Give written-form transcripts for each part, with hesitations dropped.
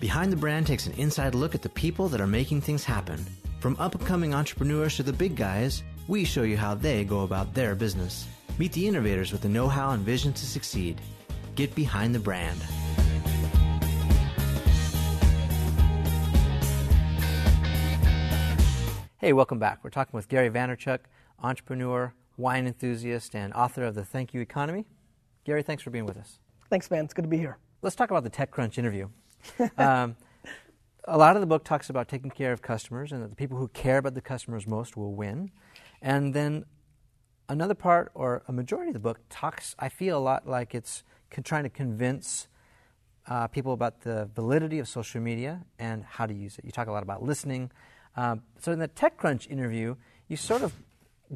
Behind the Brand takes an inside look at the people that are making things happen. From up-and-coming entrepreneurs to the big guys, we show you how they go about their business. Meet the innovators with the know-how and vision to succeed. Get behind the brand. Hey, welcome back. We're talking with Gary Vaynerchuk, entrepreneur, wine enthusiast, and author of The Thank You Economy. Gary, thanks for being with us. Thanks, man. It's good to be here. Let's talk about the TechCrunch Interview. A lot of the book talks about taking care of customers and that the people who care about the customers most will win. And then another part, or a majority of the book, talks, I feel, a lot like it's trying to convince people about the validity of social media and how to use it. You talk a lot about listening. So in the TechCrunch Interview, you sort of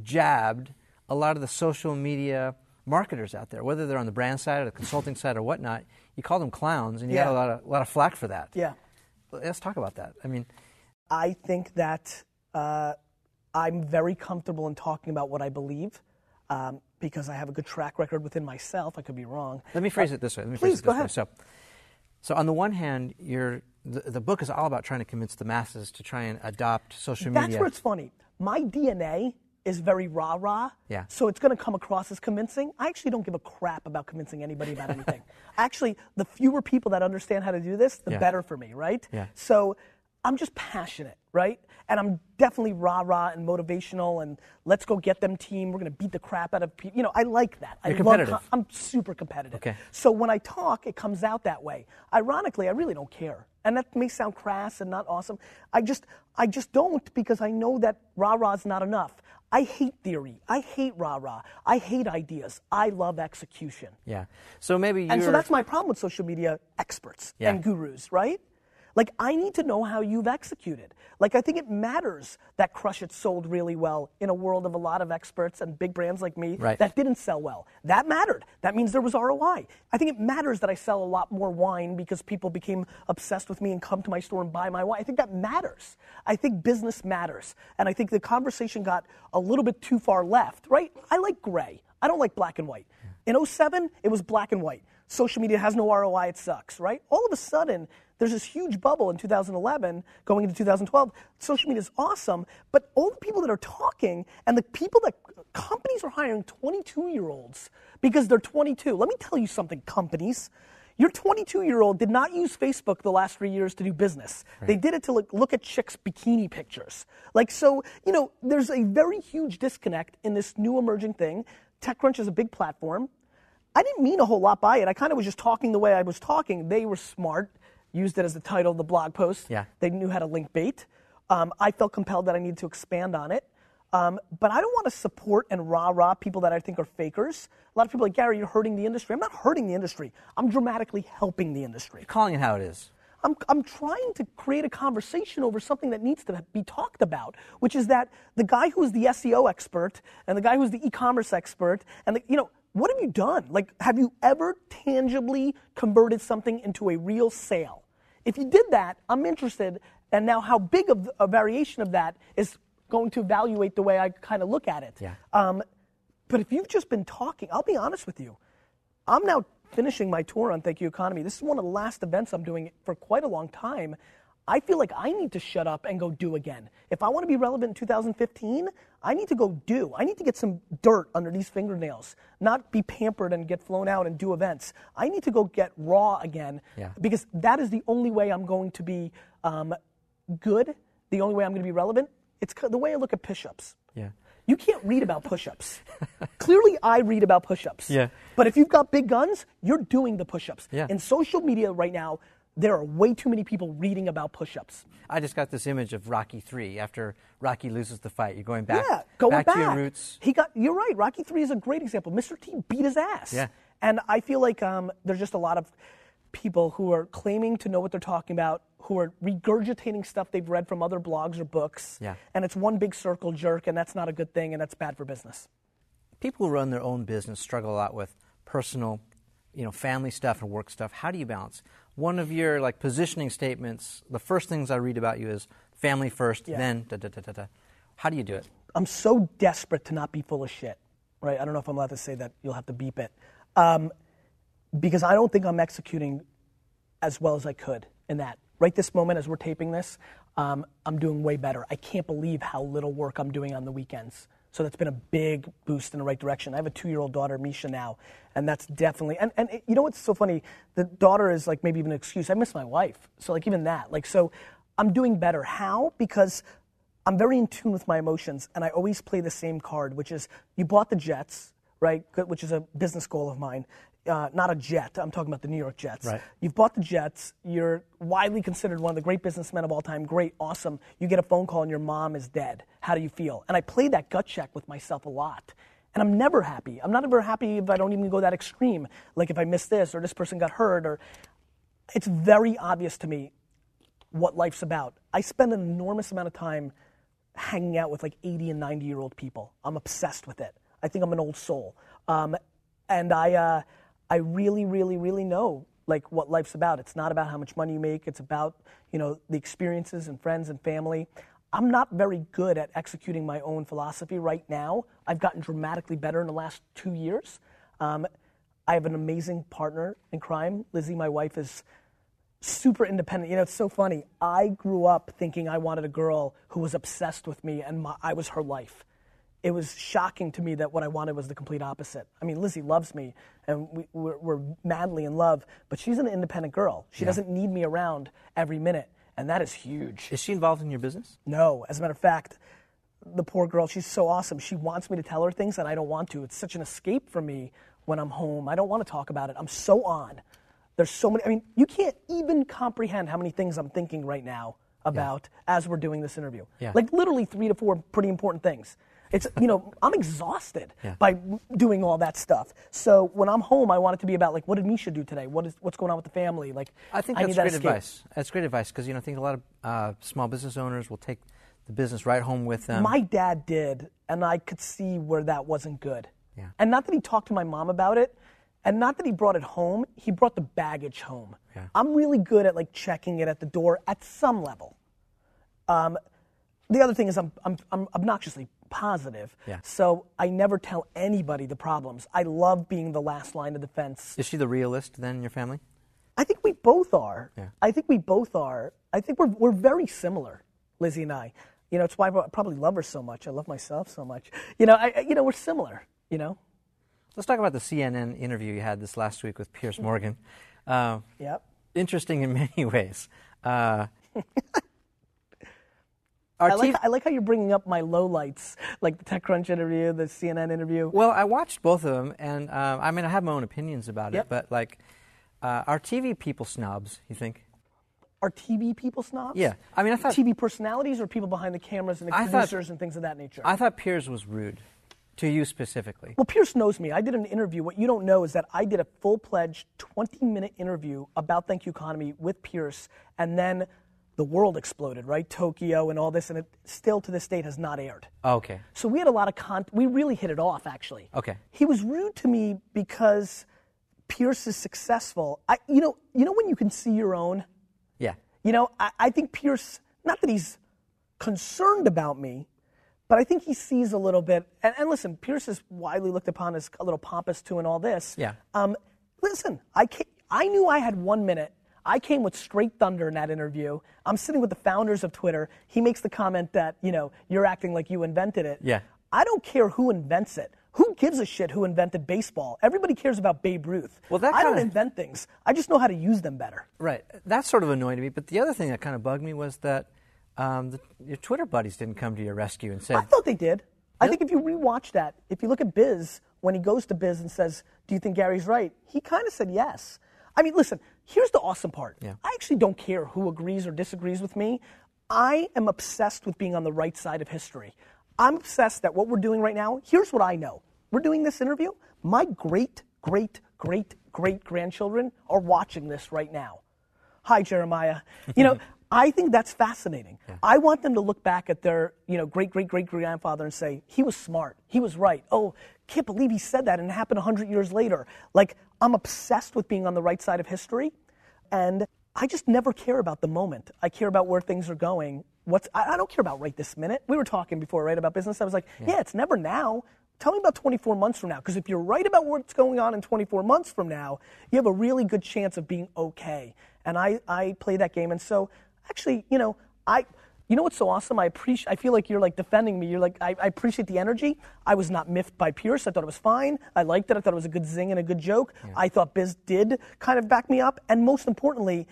jabbed a lot of the social media marketers out there, whether they're on the brand side or the consulting side or whatnot. You call them clowns, and you got a lot of flack for that. Yeah. Let's talk about that. I think that I'm very comfortable in talking about what I believe because I have a good track record within myself. I could be wrong. Let me phrase it this way. Please, go ahead. So on the one hand, the book is all about trying to convince the masses to try and adopt social media. That's where it's funny. My DNA is very rah-rah, so it's going to come across as convincing. I actually don't give a crap about convincing anybody about anything. Actually, the fewer people that understand how to do this, the better for me, right? Yeah. So I'm just passionate, right? And I'm definitely rah-rah and motivational and let's go get them team. We're going to beat the crap out of people. You know, I like that. You're competitive. I'm super competitive. Okay. So when I talk, it comes out that way. Ironically, I really don't care. And that may sound crass and not awesome. I just don't, because I know that rah-rah is not enough. I hate theory. I hate rah-rah. I hate ideas. I love execution. Yeah. So maybe And so that's my problem with social media experts and gurus, right? Like, I need to know how you've executed. Like, I think it matters that Crush It sold really well in a world of a lot of experts and big brands like me that didn't sell well. That mattered. That means there was ROI. I think it matters that I sell a lot more wine because people became obsessed with me and come to my store and buy my wine. I think that matters. I think business matters. And I think the conversation got a little bit too far left, right? I like gray. I don't like black and white. In 2007, it was black and white. Social media has no ROI, it sucks, right? All of a sudden, there's this huge bubble in 2011 going into 2012. Social media is awesome, but all the people that are talking and the people that companies are hiring 22-year-olds because they're 22. Let me tell you something, companies. Your 22-year-old did not use Facebook the last 3 years to do business. Right. They did it to look at chicks' bikini pictures. Like, so, you know, there's a very huge disconnect in this new emerging thing. TechCrunch is a big platform. I didn't mean a whole lot by it. I kind of was just talking the way I was talking. They were smart, used it as the title of the blog post. Yeah. They knew how to link bait. I felt compelled that I needed to expand on it. But I don't want to support and rah-rah people that I think are fakers. A lot of people are like, Gary, you're hurting the industry. I'm not hurting the industry. I'm dramatically helping the industry. You're calling it how it is. I'm trying to create a conversation over something that needs to be talked about, which is that the guy who is the SEO expert and the guy who's the e-commerce expert and what have you done? Like, have you ever tangibly converted something into a real sale? If you did that, I'm interested. And now how big of a variation of that is going to evaluate the way I kind of look at it. Yeah. But if you've just been talking, I'll be honest with you. I'm now finishing my tour on Thank You Economy. This is one of the last events I'm doing for quite a long time. I feel like I need to shut up and go do again. If I want to be relevant in 2015, I need to go do. I need to get some dirt under these fingernails, not be pampered and get flown out and do events. I need to go get raw again because that is the only way I'm going to be good, the only way I'm going to be relevant. It's the way I look at push-ups. Yeah. You can't read about push-ups. Clearly, I read about push-ups. Yeah. But if you've got big guns, you're doing the push-ups. Yeah. In social media right now, there are way too many people reading about push-ups. I just got this image of Rocky III after Rocky loses the fight. You're going back, back to your roots. You're right. Rocky III is a great example. Mr. T beat his ass. Yeah. And I feel like there's just a lot of people who are claiming to know what they're talking about, who are regurgitating stuff they've read from other blogs or books. Yeah. And it's one big circle jerk, and that's not a good thing, and that's bad for business. People who run their own business struggle a lot with personal, family stuff and work stuff. How do you balance? One of your positioning statements, the first things I read about you is family first, then da-da-da-da-da. How do you do it? I'm so desperate to not be full of shit, right? I don't know if I'm allowed to say that. You'll have to beep it. Because I don't think I'm executing as well as I could in that. right this moment as we're taping this, I'm doing way better. I can't believe how little work I'm doing on the weekends. So that's been a big boost in the right direction. I have a 2-year-old daughter, Misha, now, and that's definitely, and you know what's so funny? The daughter is like maybe even an excuse. I miss my wife. So like even that, like, so I'm doing better. How? Because I'm very in tune with my emotions, and I always play the same card, which is you bought the Jets, right? Which is a business goal of mine. Not a jet, I'm talking about the New York Jets. Right. You've bought the Jets, you're widely considered one of the great businessmen of all time, great, awesome. You get a phone call and your mom is dead. How do you feel? And I play that gut check with myself a lot. And I'm never happy. I'm not ever happy if I don't even go that extreme. Like if I miss this or this person got hurt, or it's very obvious to me what life's about. I spend an enormous amount of time hanging out with like 80 and 90-year-old people. I'm obsessed with it. I think I'm an old soul. And I really, really, really know like what life's about. It's not about how much money you make. It's about, you know, the experiences and friends and family. I'm not very good at executing my own philosophy right now. I've gotten dramatically better in the last 2 years. I have an amazing partner in crime. Lizzie, my wife, is super independent. You know, it's so funny. I grew up thinking I wanted a girl who was obsessed with me and I was her life. It was shocking to me that what I wanted was the complete opposite. I mean, Lizzie loves me, and we're madly in love, but she's an independent girl. She doesn't need me around every minute, and that is huge. Is she involved in your business? No. As a matter of fact, the poor girl, she's so awesome. She wants me to tell her things that I don't want to. It's such an escape for me when I'm home. I don't want to talk about it. I'm so on. There's so many. I mean, you can't even comprehend how many things I'm thinking right now about as we're doing this interview. Yeah. Like literally 3 to 4 pretty important things. It's, you know, I'm exhausted by doing all that stuff. So when I'm home, I want it to be about like, what did Misha do today? What's going on with the family? Like, I think that's great advice. That's great advice because, you know, I think a lot of small business owners will take the business right home with them. My dad did, and I could see where that wasn't good. Yeah. And not that he talked to my mom about it, and not that he brought it home. He brought the baggage home. Yeah. I'm really good at like checking it at the door at some level. The other thing is I'm obnoxiously positive. Yeah. So I never tell anybody the problems. I love being the last line of defense. Is she the realist then in your family? I think we both are. Yeah. I think we both are. I think we're very similar, Lizzie and I. You know, it's why I probably love her so much. I love myself so much. You know, we're similar, you know. Let's talk about the CNN interview you had this last week with Piers Morgan. Yep. Interesting in many ways. I like how you're bringing up my lowlights, like the TechCrunch interview, the CNN interview. Well, I watched both of them, and I mean, I have my own opinions about it, but like, are TV people snobs, you think? Are TV people snobs? Yeah. I mean, I thought... TV personalities or people behind the cameras and the producers and things of that nature? I thought Piers was rude, to you specifically. Well, Piers knows me. I did an interview. What you don't know is that I did a full-fledged 20-minute interview about Thank You Economy with Piers, and then the world exploded, right? Tokyo and all this, and it still to this date has not aired. Okay. So we had a lot of we really hit it off, actually. Okay. He was rude to me because Piers is successful. You know when you can see your own? Yeah. You know, I think Piers, not that he's concerned about me, but I think he sees a little bit, and listen, Piers is widely looked upon as a little pompous too and all this. Yeah. Listen, I knew I had 1 minute. I came with straight thunder in that interview. I'm sitting with the founders of Twitter. He makes the comment that, you know, you're acting like you invented it. Yeah. I don't care who invents it. Who gives a shit who invented baseball? Everybody cares about Babe Ruth. Well, I don't invent things. I just know how to use them better. Right. That's sort of annoying to me. But the other thing that kind of bugged me was that your Twitter buddies didn't come to your rescue and say... I thought they did. I think if you rewatch that, if you look at Biz, when he goes to Biz and says, do you think Gary's right? He kind of said yes. I mean, listen, here's the awesome part. Yeah. I actually don't care who agrees or disagrees with me. I am obsessed with being on the right side of history. I'm obsessed that what we're doing right now, here's what I know. We're doing this interview. My great, great, great, great grandchildren are watching this right now. Hi, Jeremiah. You know, I think that's fascinating. Yeah. I want them to look back at their, great, great, great grandfather and say, he was smart. He was right. Oh, can't believe he said that and it happened 100 years later. Like, I'm obsessed with being on the right side of history, and I just never care about the moment. I care about where things are going. I don't care about right this minute. We were talking before, right, about business. I was like, yeah, it's never now. tell me about 24 months from now. Because if you're right about what's going on in 24 months from now, you have a really good chance of being okay. And I play that game. And so, actually, you know what's so awesome? I feel like you're like defending me. You're like, I appreciate the energy. I was not miffed by Pierce. I thought it was fine. I liked it. I thought it was a good zing and a good joke. Yeah. I thought Biz did kind of back me up. And most importantly,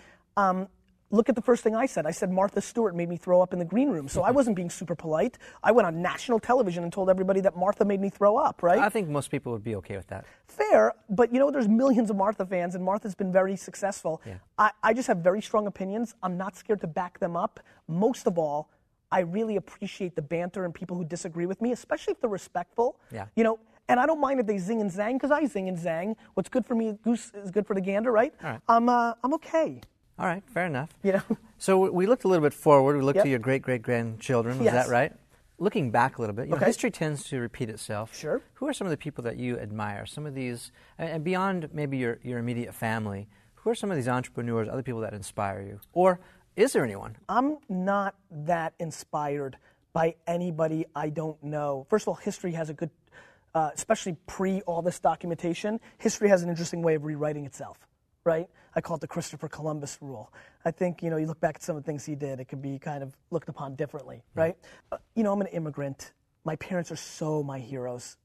look at the first thing I said. I said Martha Stewart made me throw up in the green room. So I wasn't being super polite. I went on national television and told everybody that Martha made me throw up, right? I think most people would be okay with that. Fair, but you know, there's millions of Martha fans, and Martha's been very successful. Yeah. I just have very strong opinions. I'm not scared to back them up. Most of all, I really appreciate the banter and people who disagree with me, especially if they're respectful. Yeah. You know, and I don't mind if they zing and zang, because I zing and zang. What's good for me, goose is good for the gander, right? All right. I'm okay. All right, fair enough. You know? So we looked a little bit forward. We looked to your great-great-grandchildren. Was that right? Looking back a little bit, you know, history tends to repeat itself. Sure. Who are some of the people that you admire? Some of these, and beyond maybe your immediate family, who are some of these entrepreneurs, other people that inspire you? Or is there anyone? I'm not that inspired by anybody I don't know. First of all, history has a good, especially pre all this documentation, history has an interesting way of rewriting itself, right? I call it the Christopher Columbus rule. I think, you know, you look back at some of the things he did, it could be kind of looked upon differently, right? You know, I'm an immigrant. My parents are so my heroes,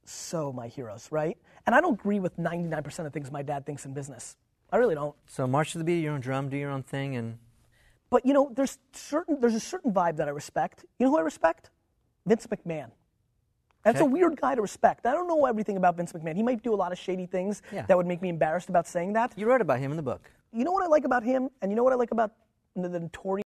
right? And I don't agree with 99% of things my dad thinks in business. I really don't. So march to the beat of your own drum, do your own thing, and... But, you know, there's a certain vibe that I respect. You know who I respect? Vince McMahon. That's a weird guy to respect. I don't know everything about Vince McMahon. He might do a lot of shady things that would make me embarrassed about saying that. You wrote about him in the book. You know what I like about him, and you know what I like about the notorious